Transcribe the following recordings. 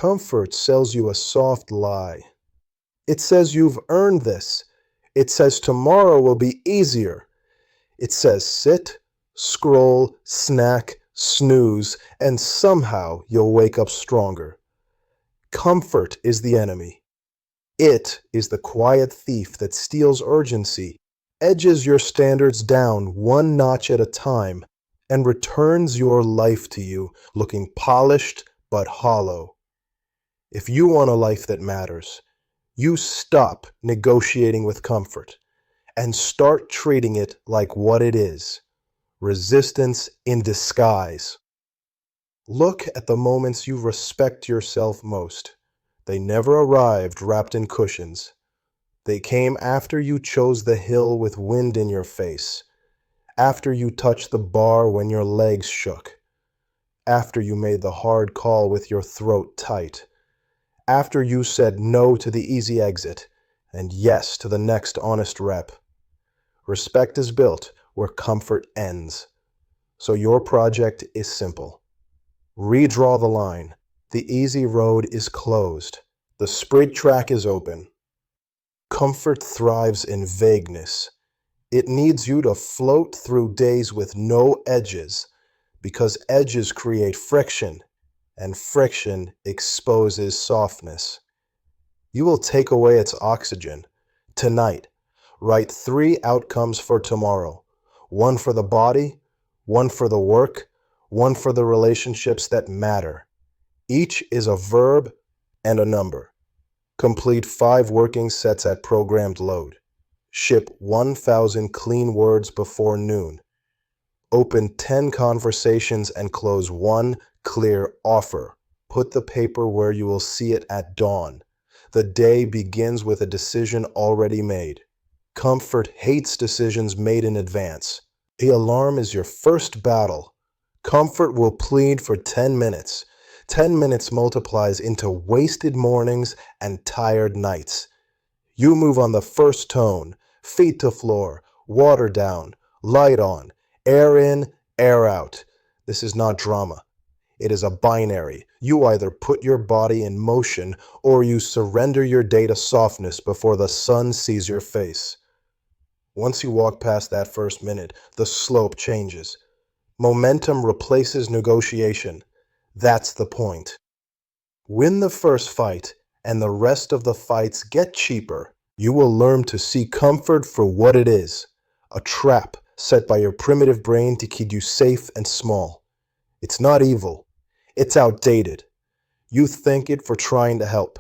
Comfort sells you a soft lie. It says you've earned this. It says tomorrow will be easier. It says sit, scroll, snack, snooze, and somehow you'll wake up stronger. Comfort is the enemy. It is the quiet thief that steals urgency, edges your standards down one notch at a time, and returns your life to you looking polished but hollow. If you want a life that matters, you stop negotiating with comfort and start treating it like what it is: resistance in disguise. Look at the moments you respect yourself most. They never arrived wrapped in cushions. They came after you chose the hill with wind in your face, after you touched the bar when your legs shook, after you made the hard call with your throat tight, after you said no to the easy exit and yes to the next honest rep. Respect is built where comfort ends. So your project is simple. Redraw the line. The easy road is closed. The sprint track is open. Comfort thrives in vagueness. It needs you to float through days with no edges, because edges create friction, and friction exposes softness. You will take away its oxygen. Tonight, write 3 outcomes for tomorrow. 1 for the body, 1 for the work, 1 for the relationships that matter. Each is a verb and a number. Complete 5 working sets at programmed load. Ship 1,000 clean words before noon. Open 10 conversations and close 1 clear offer. Put the paper where you will see it at dawn. The day begins with a decision already made. Comfort hates decisions made in advance. The alarm is your first battle. Comfort will plead for 10 minutes. 10 minutes multiplies into wasted mornings and tired nights. You move on the first tone, feet to floor, water down, light on, air in, air out. This is not drama. It is a binary. You either put your body in motion or you surrender your day to softness before the sun sees your face. Once you walk past that first minute, the slope changes. Momentum replaces negotiation. That's the point. Win the first fight, and the rest of the fights get cheaper. You will learn to see comfort for what it is: a trap set by your primitive brain to keep you safe and small. It's not evil. It's outdated. You thank it for trying to help,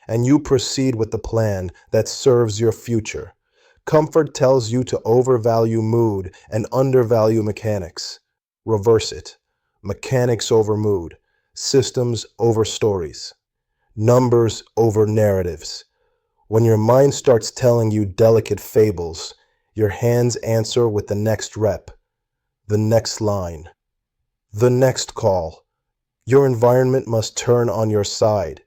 and you proceed with the plan that serves your future. Comfort tells you to overvalue mood and undervalue mechanics. Reverse it. Mechanics over mood. Systems over stories. Numbers over narratives. When your mind starts telling you delicate fables, your hands answer with the next rep, the next line, the next call. Your environment must turn on your side.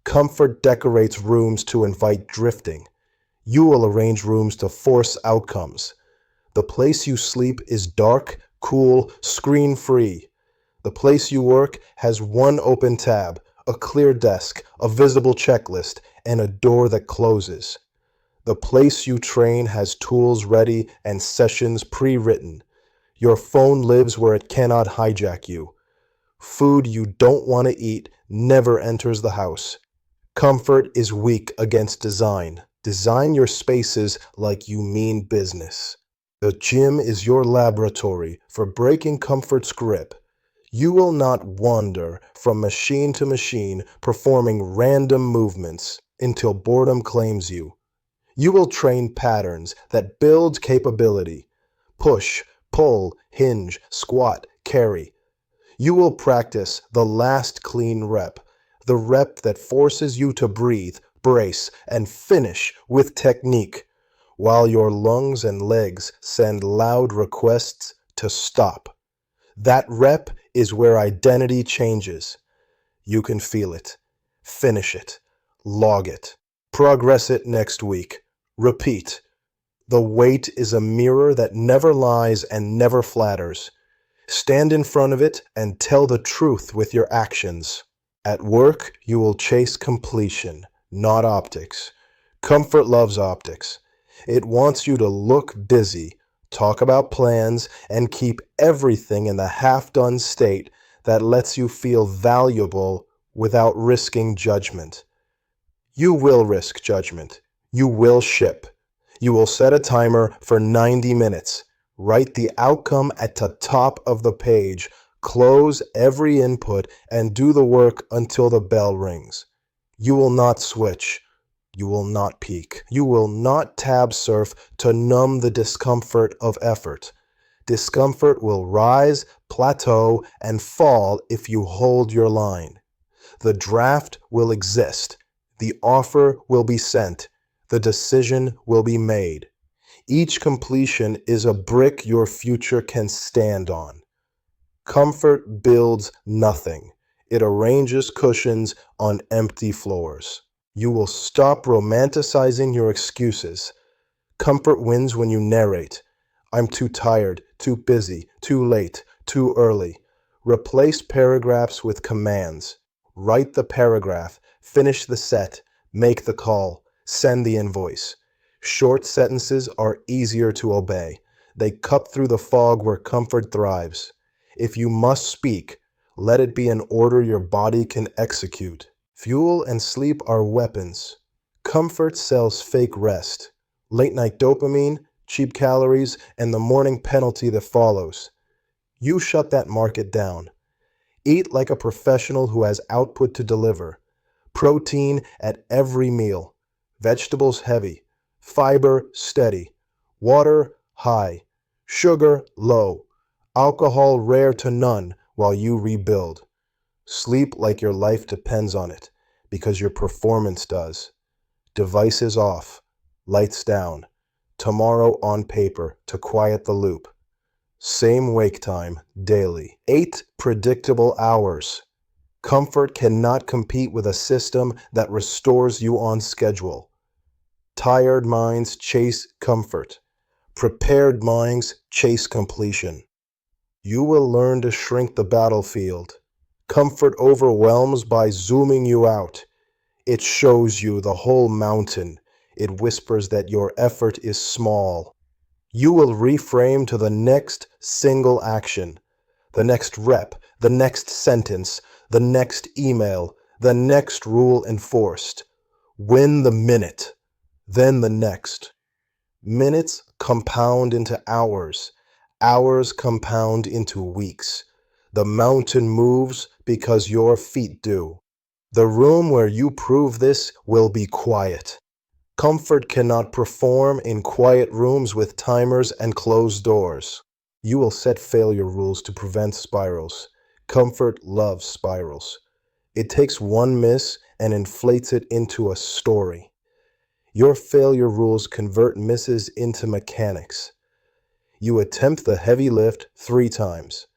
Comfort decorates rooms to invite drifting. You will arrange rooms to force outcomes. The place you sleep is dark, cool, screen-free. The place you work has 1 open tab, a clear desk, a visible checklist, and a door that closes. The place you train has tools ready and sessions pre-written. Your phone lives where it cannot hijack you. Food you don't want to eat never enters the house. Comfort is weak against design. Design your spaces like you mean business. The gym is your laboratory for breaking comfort's grip. You will not wander from machine to machine performing random movements until boredom claims you. You will train patterns that build capability. Push, pull, hinge, squat, carry. You will practice the last clean rep, the rep that forces you to breathe, brace, and finish with technique, while your lungs and legs send loud requests to stop. That rep is where identity changes. You can feel it. Finish it. Log it. Progress it next week. Repeat. The weight is a mirror that never lies and never flatters. Stand in front of it and tell the truth with your actions. At work, you will chase completion, not optics. Comfort loves optics. It wants you to look busy, talk about plans, and keep everything in the half-done state that lets you feel valuable without risking judgment. You will risk judgment. You will ship. You will set a timer for 90 minutes. Write the outcome at the top of the page. Close every input and do the work until the bell rings. You will not switch. You will not peak. You will not tab surf to numb the discomfort of effort. Discomfort will rise, plateau, and fall if you hold your line. The draft will exist. The offer will be sent. The decision will be made. Each completion is a brick your future can stand on. Comfort builds nothing. It arranges cushions on empty floors. You will stop romanticizing your excuses. Comfort wins when you narrate. I'm too tired, too busy, too late, too early. Replace paragraphs with commands. Write the paragraph, finish the set, make the call, send the invoice. Short sentences are easier to obey. They cut through the fog where comfort thrives. If you must speak, let it be an order your body can execute. Fuel and sleep are weapons. Comfort sells fake rest. Late night dopamine, cheap calories, and the morning penalty that follows. You shut that market down. Eat like a professional who has output to deliver. Protein at every meal. Vegetables heavy. Fiber steady. Water high. Sugar low. Alcohol rare to none while you rebuild. Sleep like your life depends on it, because your performance does. Devices off. Lights down. Tomorrow on paper to quiet the loop. Same wake time daily. 8 predictable hours. Comfort cannot compete with a system that restores you on schedule. Tired minds chase comfort. Prepared minds chase completion. You will learn to shrink the battlefield. Comfort overwhelms by zooming you out. It shows you the whole mountain. It whispers that your effort is small. You will reframe to the next single action, the next rep, the next sentence, the next email, the next rule enforced. Win the minute, then the next. Minutes compound into hours. Hours compound into weeks. The mountain moves because your feet do. The room where you prove this will be quiet. Comfort cannot perform in quiet rooms with timers and closed doors. You will set failure rules to prevent spirals. Comfort loves spirals. It takes one miss and inflates it into a story. Your failure rules convert misses into mechanics. You attempt the heavy lift 3 times.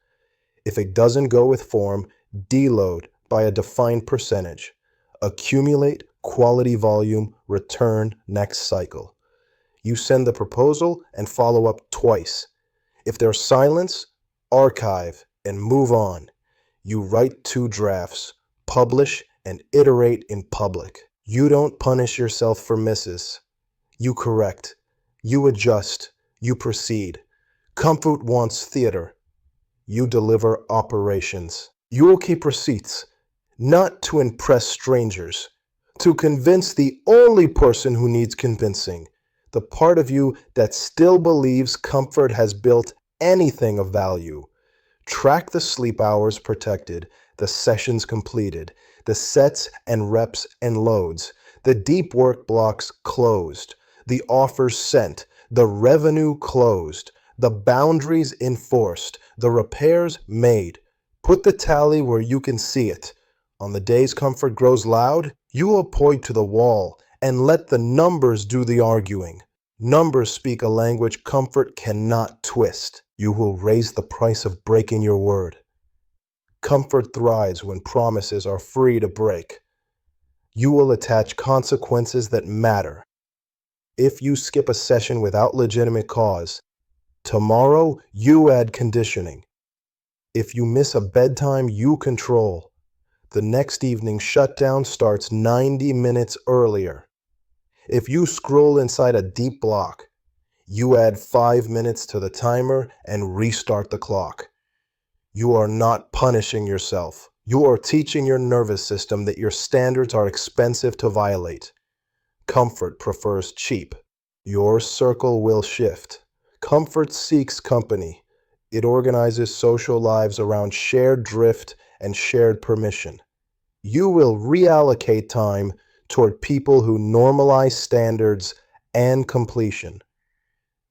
If it doesn't go with form, deload by a defined percentage. Accumulate quality volume, return next cycle. You send the proposal and follow up twice. If there's silence, archive and move on. You write 2 drafts, publish and iterate in public. You don't punish yourself for misses. You correct. You adjust. You proceed. Comfort wants theater. You deliver operations. You will keep receipts, not to impress strangers, to convince the only person who needs convincing, the part of you that still believes comfort has built anything of value. Track the sleep hours protected, the sessions completed, the sets and reps and loads, the deep work blocks closed, the offers sent, the revenue closed, the boundaries enforced, the repairs made. Put the tally where you can see it. On the days comfort grows loud, you will point to the wall and let the numbers do the arguing. Numbers speak a language comfort cannot twist. You will raise the price of breaking your word. Comfort thrives when promises are free to break. You will attach consequences that matter. If you skip a session without legitimate cause, tomorrow you add conditioning. If you miss a bedtime you control, The next evening shutdown starts 90 minutes earlier. If you scroll inside a deep block, you add 5 minutes to the timer and restart the clock. You are not punishing yourself. You are teaching your nervous system that your standards are expensive to violate. Comfort prefers cheap. Your circle will shift. Comfort seeks company. It organizes social lives around shared drift and shared permission. You will reallocate time toward people who normalize standards and completion.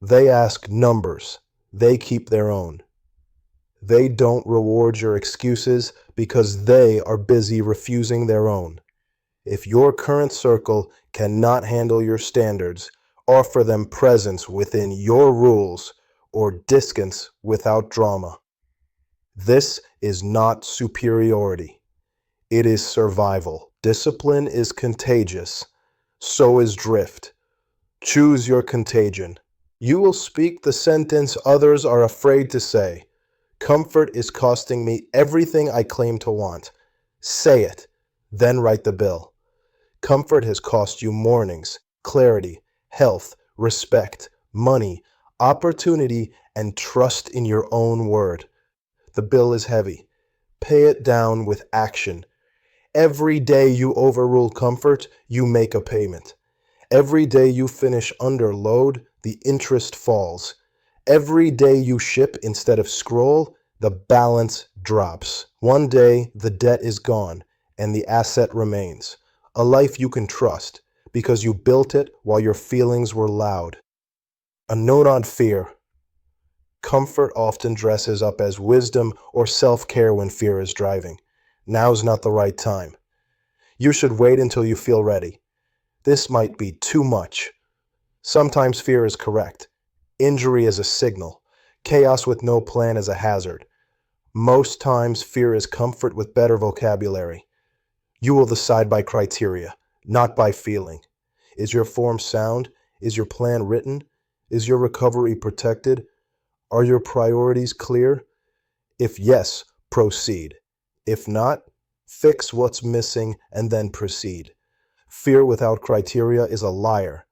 They ask numbers. They keep their own. They don't reward your excuses because they are busy refusing their own. If your current circle cannot handle your standards, offer them presence within your rules or distance without drama. This is not superiority. It is survival. Discipline is contagious. So is drift. Choose your contagion. You will speak the sentence others are afraid to say. Comfort is costing me everything I claim to want. Say it, then write the bill. Comfort has cost you mornings, clarity, health, respect, money, opportunity, and trust in your own word. The bill is heavy. Pay it down with action. Every day you overrule comfort, you make a payment. Every day you finish under load, the interest falls. Every day you ship instead of scroll, the balance drops. One day, the debt is gone, and the asset remains. A life you can trust, because you built it while your feelings were loud. A note on fear. Comfort often dresses up as wisdom or self-care when fear is driving. Now's not the right time. You should wait until you feel ready. This might be too much. Sometimes fear is correct. Injury is a signal. Chaos with no plan is a hazard. Most times, fear is comfort with better vocabulary. You will decide by criteria, not by feeling. Is your form sound? Is your plan written? Is your recovery protected? Are your priorities clear? If yes, proceed. If not, fix what's missing and then proceed. Fear without criteria is a liar.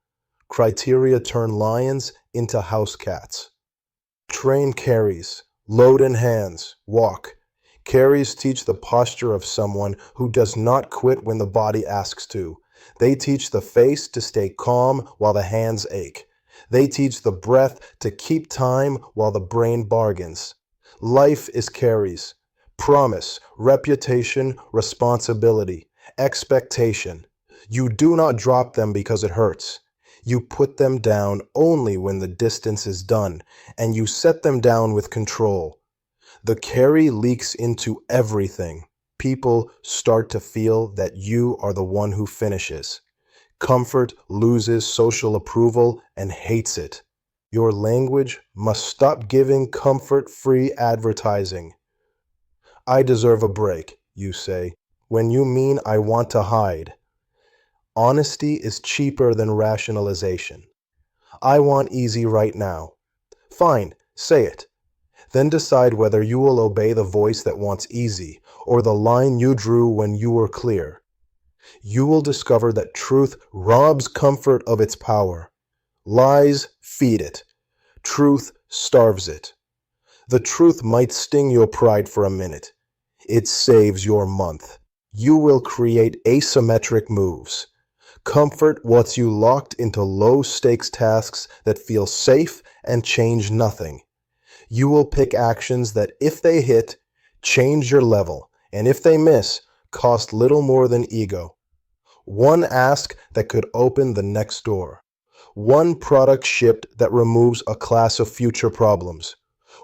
Criteria turn lions into house cats. Train carries. Load in hands. Walk. Carries teach the posture of someone who does not quit when the body asks to. They teach the face to stay calm while the hands ache. They teach the breath to keep time while the brain bargains. Life is carries. Promise, reputation, responsibility, expectation. You do not drop them because it hurts. You put them down only when the distance is done, and you set them down with control. The carry leaks into everything. People start to feel that you are the one who finishes. Comfort loses social approval and hates it. Your language must stop giving comfort-free advertising. I deserve a break, you say, when you mean I want to hide. Honesty is cheaper than rationalization. I want easy right now. Fine, say it. Then decide whether you will obey the voice that wants easy or the line you drew when you were clear. You will discover that truth robs comfort of its power. Lies feed it. Truth starves it. The truth might sting your pride for a minute. It saves your month. You will create asymmetric moves. Comfort wants you locked into low-stakes tasks that feel safe and change nothing. You will pick actions that, if they hit, change your level, and if they miss, cost little more than ego. One ask that could open the next door. One product shipped that removes a class of future problems.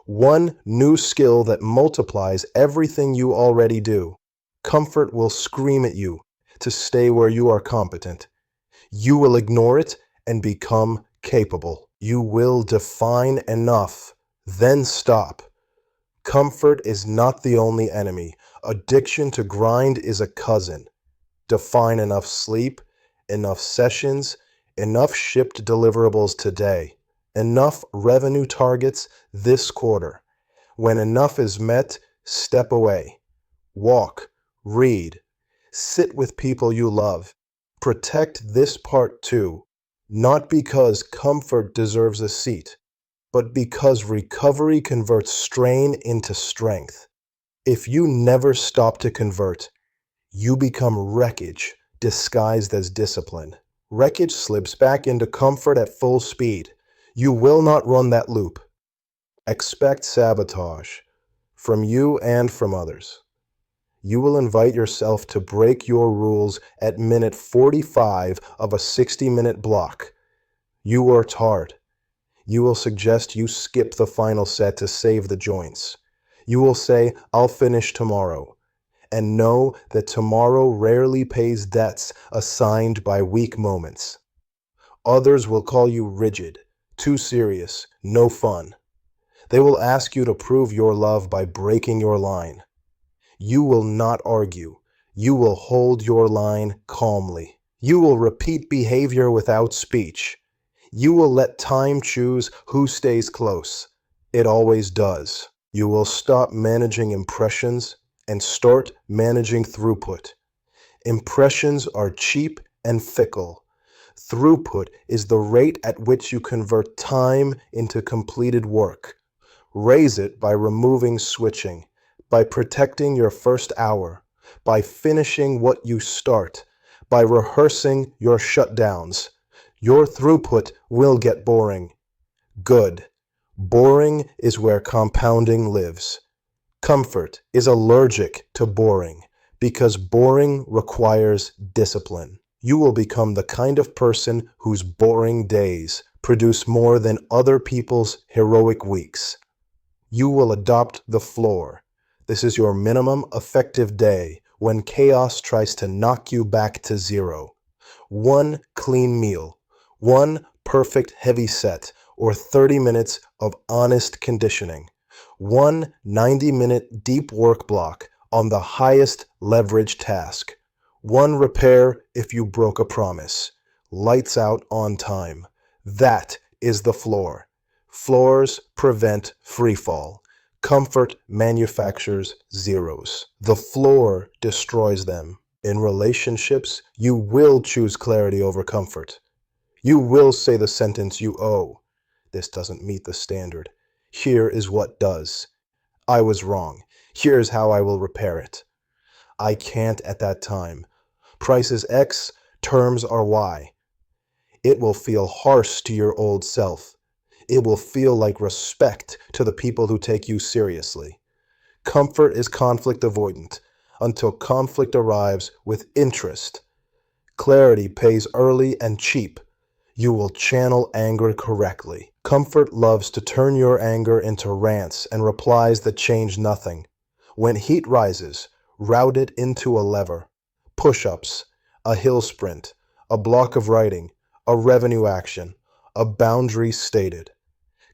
One new skill that multiplies everything you already do. Comfort will scream at you to stay where you are competent. You will ignore it and become capable. You will define enough, then stop. Comfort is not the only enemy. Addiction to grind is a cousin. Define enough sleep, enough sessions, enough shipped deliverables today, enough revenue targets this quarter. When enough is met, step away. Walk, Read. Sit with people you love. Protect this part too, not because comfort deserves a seat, but because recovery converts strain into strength. If you never stop to convert, you become wreckage disguised as discipline. Wreckage slips back into comfort at full speed. You will not run that loop. Expect sabotage from you and from others. You will invite yourself to break your rules at minute 45 of a 60-minute block. You worked hard. You will suggest you skip the final set to save the joints. You will say, "I'll finish tomorrow," and know that tomorrow rarely pays debts assigned by weak moments. Others will call you rigid, too serious, no fun. They will ask you to prove your love by breaking your line. You will not argue. You will hold your line calmly. You will repeat behavior without speech. You will let time choose who stays close. It always does. You will stop managing impressions and start managing throughput. Impressions are cheap and fickle. Throughput is the rate at which you convert time into completed work. Raise it by removing switching, by protecting your first hour, by finishing what you start, by rehearsing your shutdowns. Your throughput will get boring. Good. Boring is where compounding lives. Comfort is allergic to boring because boring requires discipline. You will become the kind of person whose boring days produce more than other people's heroic weeks. You will adopt the floor. This is your minimum effective day when chaos tries to knock you back to zero. One clean meal, one perfect heavy set, or 30 minutes of honest conditioning. One 90-minute deep work block on the highest leverage task. One repair if you broke a promise. Lights out on time. That is the floor. Floors prevent freefall. Comfort manufactures zeros. The floor destroys them. In relationships, you will choose clarity over comfort. You will say the sentence you owe. This doesn't meet the standard. Here is what does. I was wrong. Here's how I will repair it. I can't at that time. Price is X, terms are Y. It will feel harsh to your old self. It will feel like respect to the people who take you seriously. Comfort is conflict avoidant until conflict arrives with interest. Clarity pays early and cheap. You will channel anger correctly. Comfort loves to turn your anger into rants and replies that change nothing. When heat rises, route it into a lever. Push-ups, a hill sprint, a block of writing, a revenue action, a boundary stated.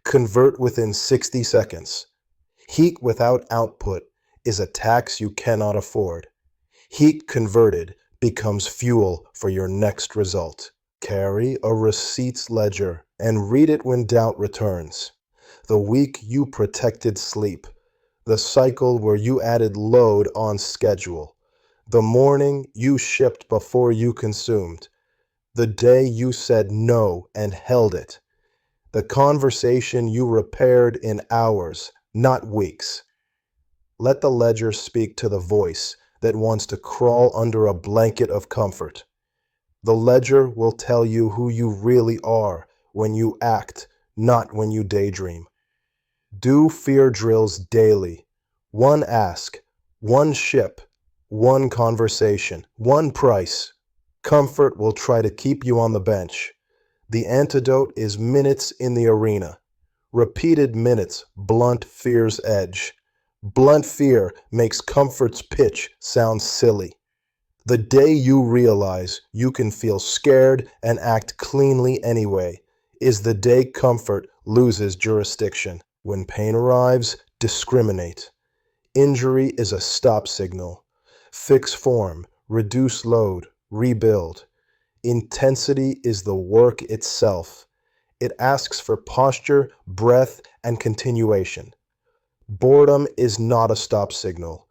Convert within 60 seconds. Heat without output is a tax you cannot afford. Heat converted becomes fuel for your next result. Carry a receipts ledger and read it when doubt returns. The week you protected sleep. The cycle where you added load on schedule. The morning you shipped before you consumed. The day you said no and held it. The conversation you repaired in hours, not weeks. Let the ledger speak to the voice that wants to crawl under a blanket of comfort. The ledger will tell you who you really are when you act, not when you daydream. Do fear drills daily. One ask, one ship, one conversation, one price. Comfort will try to keep you on the bench. The antidote is minutes in the arena. Repeated minutes blunt fear's edge. Blunt fear makes comfort's pitch sound silly. The day you realize you can feel scared and act cleanly anyway is the day comfort loses jurisdiction. When pain arrives, discriminate. Injury is a stop signal. Fix form, reduce load, rebuild. Intensity is the work itself. It asks for posture, breath, and continuation. Boredom is not a stop signal.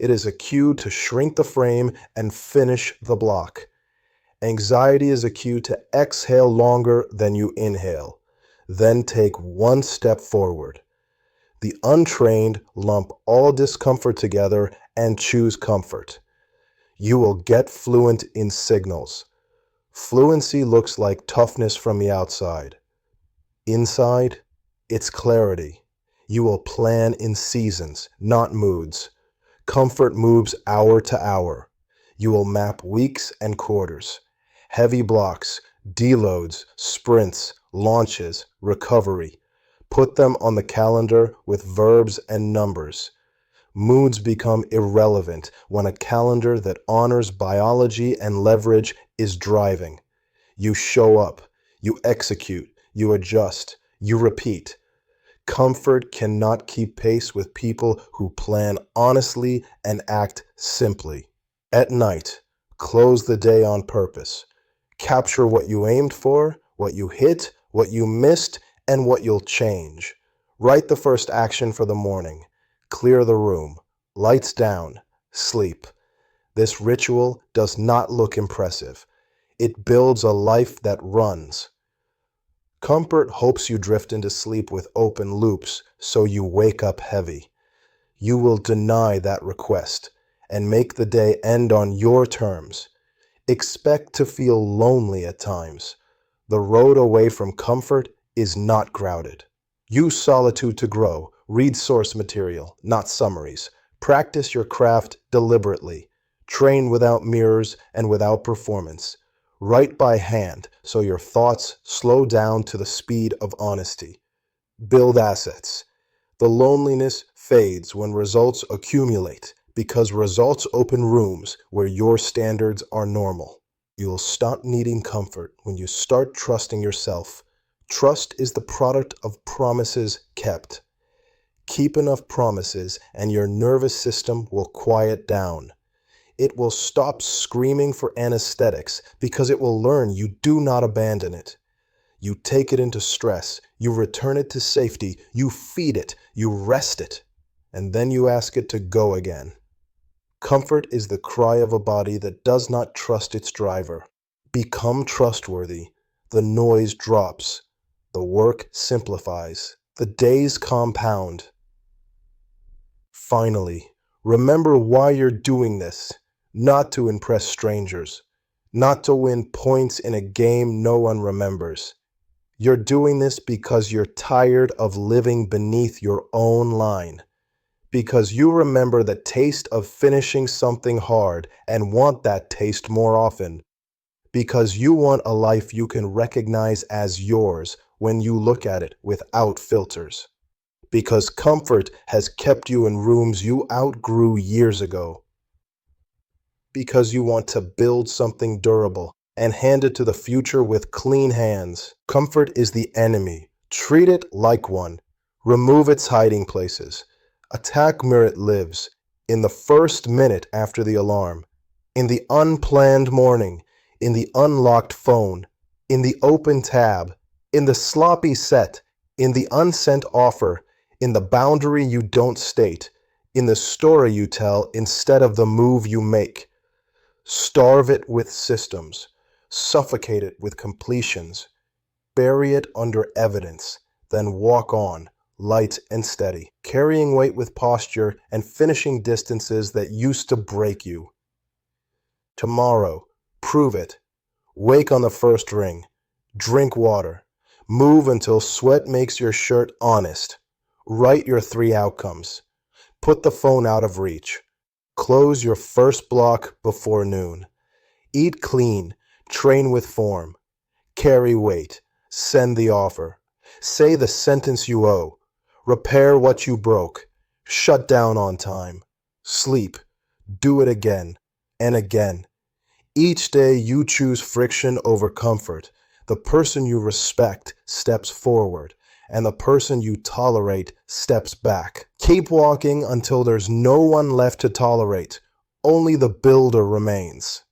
It is a cue to shrink the frame and finish the block. Anxiety is a cue to exhale longer than you inhale. Then take one step forward. The untrained lump all discomfort together and choose comfort. You will get fluent in signals. Fluency looks like toughness from the outside. Inside, it's clarity. You will plan in seasons, not moods. Comfort moves hour to hour. You will map weeks and quarters. Heavy blocks, deloads, sprints, launches, recovery. Put them on the calendar with verbs and numbers. Moods become irrelevant when a calendar that honors biology and leverage is driving. You show up, you execute, you adjust, you repeat. Comfort cannot keep pace with people who plan honestly and act simply. At night, close the day on purpose. Capture what you aimed for, what you hit, what you missed, and what you'll change. Write the first action for the morning. Clear the room. Lights down. Sleep. This ritual does not look impressive. It builds a life that runs. Comfort hopes you drift into sleep with open loops, so you wake up heavy. You will deny that request and make the day end on your terms. Expect to feel lonely at times. The road away from comfort is not crowded. Use solitude to grow. Read source material, not summaries. Practice your craft deliberately. Train without mirrors and without performance. Write by hand so your thoughts slow down to the speed of honesty. Build assets. The loneliness fades when results accumulate because results open rooms where your standards are normal. You'll stop needing comfort when you start trusting yourself. Trust is the product of promises kept. Keep enough promises and your nervous system will quiet down. It will stop screaming for anesthetics because it will learn you do not abandon it. You take it into stress, you return it to safety, you feed it, you rest it, and then you ask it to go again. Comfort is the cry of a body that does not trust its driver. Become trustworthy. The noise drops. The work simplifies. The days compound. Finally, remember why you're doing this. Not to impress strangers. Not to win points in a game no one remembers. You're doing this because you're tired of living beneath your own line. Because you remember the taste of finishing something hard and want that taste more often. Because you want a life you can recognize as yours when you look at it without filters. Because comfort has kept you in rooms you outgrew years ago. Because you want to build something durable and hand it to the future with clean hands. Comfort is the enemy. Treat it like one. Remove its hiding places. Attack where it lives. In the first minute after the alarm. In the unplanned morning. In the unlocked phone. In the open tab. In the sloppy set. In the unsent offer. In the boundary you don't state. In the story you tell instead of the move you make. Starve it with systems. Suffocate it with completions. Bury it under evidence. Then walk on, light and steady, carrying weight with posture and finishing distances that used to break you. Tomorrow, prove it. Wake on the first ring. Drink water. Move until sweat makes your shirt honest. Write your 3 outcomes. Put the phone out of reach. Close your first block before noon. Eat clean. Train with form. Carry weight. Send the offer. Say the sentence you owe. Repair what you broke. Shut down on time. Sleep. Do it again and again. Each day you choose friction over comfort. The person you respect steps forward, and the person you tolerate steps back. Keep walking until there's no one left to tolerate. Only the builder remains.